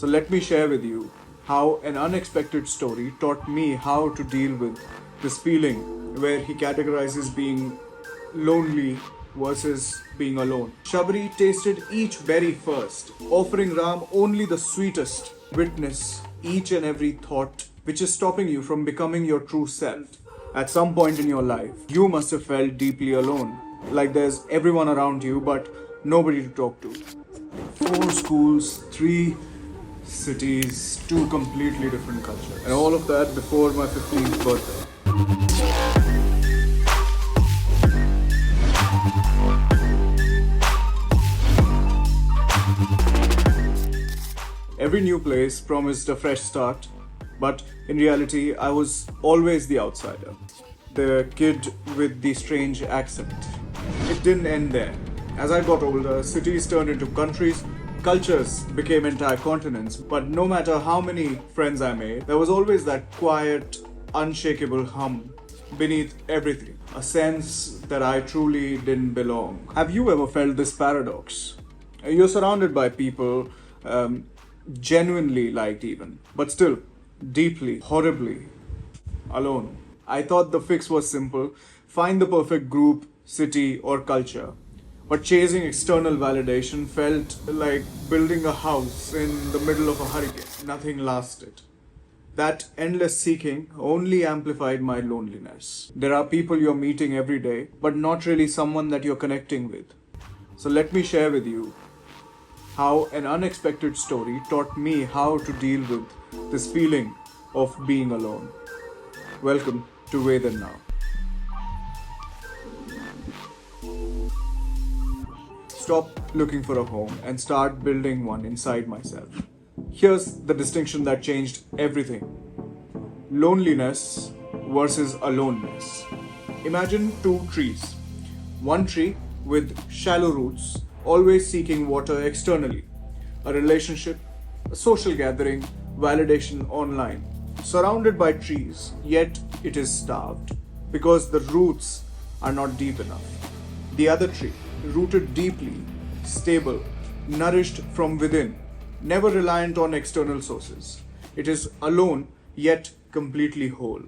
So let me share with you how an unexpected story taught me how to deal with this feeling where he categorizes being lonely versus being alone. Shabri tasted each berry first, offering Ram only the sweetest. Witness each and every thought which is stopping you from becoming your true self. At some point in your life, you must have felt deeply alone, like there's everyone around you but nobody to talk to. 4 schools, 3 cities, 2 completely different cultures. And all of that before my 15th birthday. Every new place promised a fresh start, but in reality, I was always the outsider. The kid with the strange accent. It didn't end there. As I got older, cities turned into countries, cultures became entire continents, but no matter how many friends I made, there was always that quiet, unshakable hum beneath everything. A sense that I truly didn't belong. Have you ever felt this paradox? You're surrounded by people, genuinely liked even, but still deeply, horribly alone. I thought the fix was simple: find the perfect group, city, or culture. But chasing external validation felt like building a house in the middle of a hurricane. Nothing lasted. That endless seeking only amplified my loneliness. There are people you're meeting every day, but not really someone that you're connecting with. So let me share with you how an unexpected story taught me how to deal with this feeling of being alone. Welcome to Wait and Now. Stop looking for a home and start building one inside myself. Here's the distinction that changed everything: loneliness versus aloneness. Imagine 2 trees. One tree with shallow roots, always seeking water externally, a relationship, a social gathering, validation online. Surrounded by trees, yet it is starved because the roots are not deep enough. The other tree, rooted deeply, stable, nourished from within, never reliant on external sources. It is alone, yet completely whole.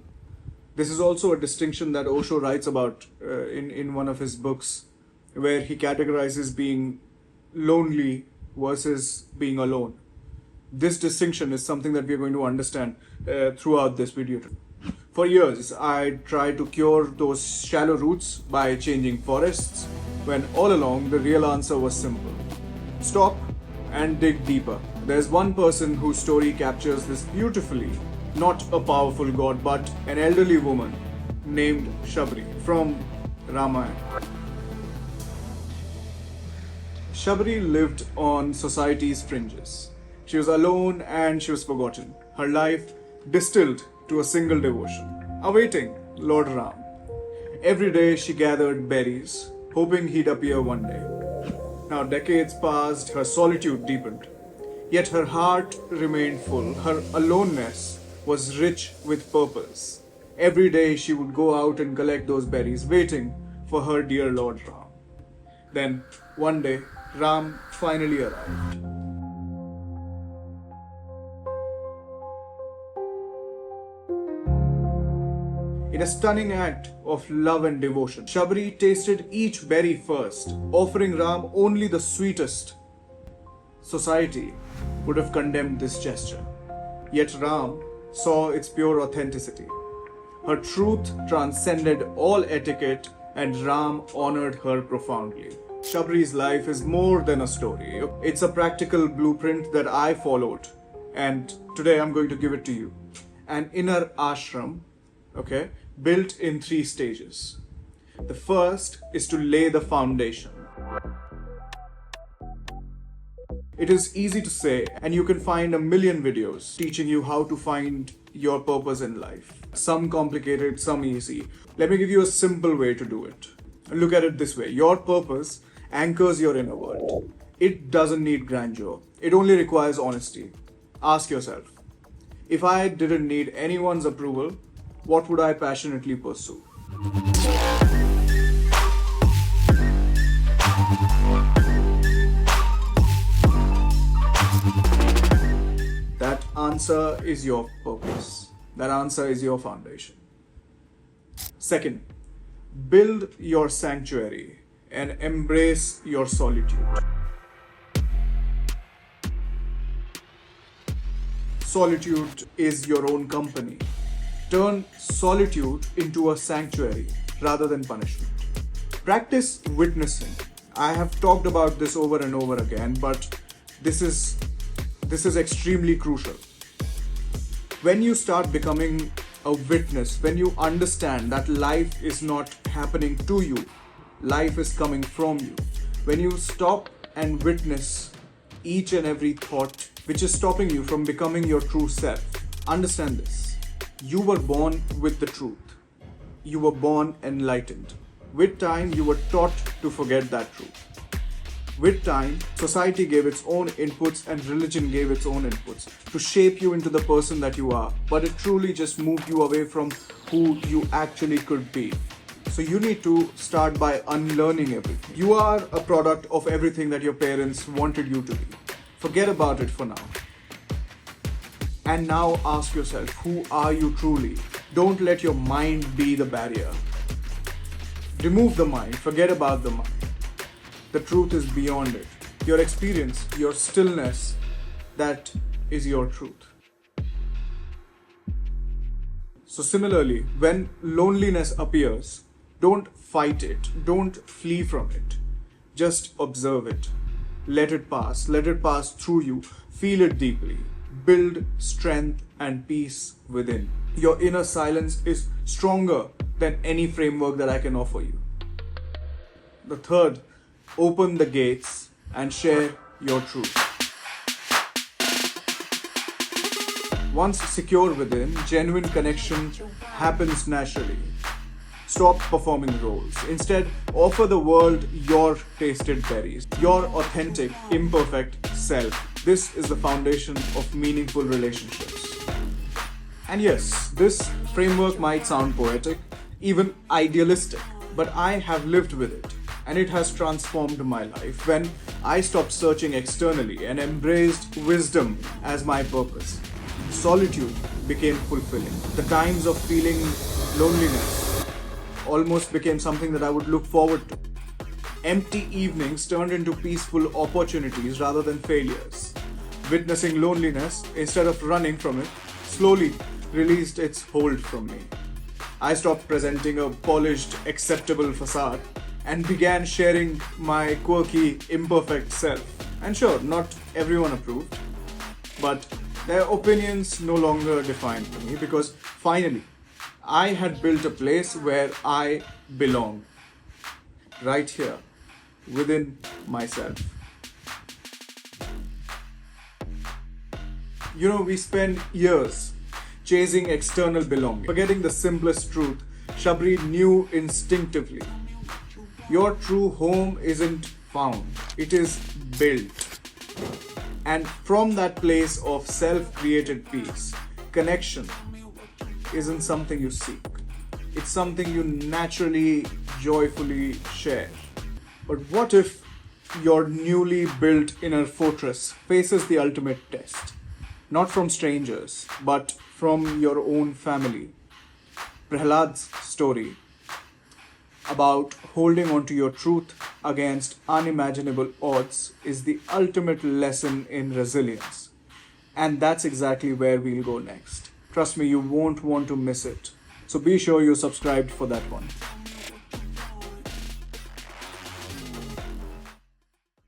This is also a distinction that Osho writes about in one of his books, where he categorizes being lonely versus being alone. This distinction is something that we are going to understand throughout this video. For years, I tried to cure those shallow roots by changing forests, when all along the real answer was simple: stop and dig deeper. There's one person whose story captures this beautifully. Not a powerful god, but an elderly woman named Shabri from Ramayan. Shabri lived on society's fringes. She was alone and she was forgotten. Her life distilled to a single devotion: awaiting Lord Ram. Every day she gathered berries, hoping he'd appear one day. Now decades passed, her solitude deepened. Yet her heart remained full. Her aloneness was rich with purpose. Every day she would go out and collect those berries, waiting for her dear Lord Ram. Then, one day, Ram finally arrived. In a stunning act of love and devotion, Shabri tasted each berry first, offering Ram only the sweetest. Society would have condemned this gesture, yet Ram saw its pure authenticity. Her truth transcended all etiquette, and Ram honored her profoundly. Shabri's life is more than a story. It's a practical blueprint that I followed, and today I'm going to give it to you. An inner ashram, built in 3 stages. The first is to lay the foundation. It is easy to say, and you can find a million videos teaching you how to find your purpose in life. Some complicated, some easy. Let me give you a simple way to do it. Look at it this way: your purpose anchors your inner world. It doesn't need grandeur. It only requires honesty. Ask yourself, if I didn't need anyone's approval, what would I passionately pursue? That answer is your purpose. That answer is your foundation. Second, build your sanctuary and embrace your solitude. Solitude is your own company. Turn solitude into a sanctuary rather than punishment. Practice witnessing. I have talked about this over and over again, but this is extremely crucial. When you start becoming a witness, when you understand that life is not happening to you, life is coming from you. When you stop and witness each and every thought which is stopping you from becoming your true self, understand this. You were born with the truth. You were born enlightened. With time, you were taught to forget that truth. With time, society gave its own inputs and religion gave its own inputs to shape you into the person that you are, but it truly just moved you away from who you actually could be. So you need to start by unlearning everything. You are a product of everything that your parents wanted you to be. Forget about it for now. And now ask yourself, who are you truly? Don't let your mind be the barrier. Remove the mind, forget about the mind. The truth is beyond it. Your experience, your stillness, that is your truth. So similarly, when loneliness appears, don't fight it, don't flee from it. Just observe it. Let it pass through you. Feel it deeply. Build strength and peace within. Your inner silence is stronger than any framework that I can offer you. The third, open the gates and share your truth. Once secure within, genuine connection happens naturally. Stop performing roles. Instead, offer the world your tasted berries, your authentic, imperfect self. This is the foundation of meaningful relationships. And yes, this framework might sound poetic, even idealistic, but I have lived with it. And it has transformed my life when I stopped searching externally and embraced wisdom as my purpose. Solitude became fulfilling. The times of feeling loneliness almost became something that I would look forward to. Empty evenings turned into peaceful opportunities rather than failures. Witnessing loneliness, instead of running from it, slowly released its hold from me. I stopped presenting a polished, acceptable facade and began sharing my quirky, imperfect self. And sure, not everyone approved, but their opinions no longer defined me because finally, I had built a place where I belong. Right here, within myself. You know, we spend years chasing external belonging, forgetting the simplest truth Shabri knew instinctively. Your true home isn't found, it is built. And from that place of self-created peace, connection isn't something you seek. It's something you naturally, joyfully share. But what if your newly built inner fortress faces the ultimate test? Not from strangers, but from your own family. Prahlad's story about holding on to your truth against unimaginable odds is the ultimate lesson in resilience. And that's exactly where we'll go next. Trust me, you won't want to miss it. So be sure you're subscribed for that one.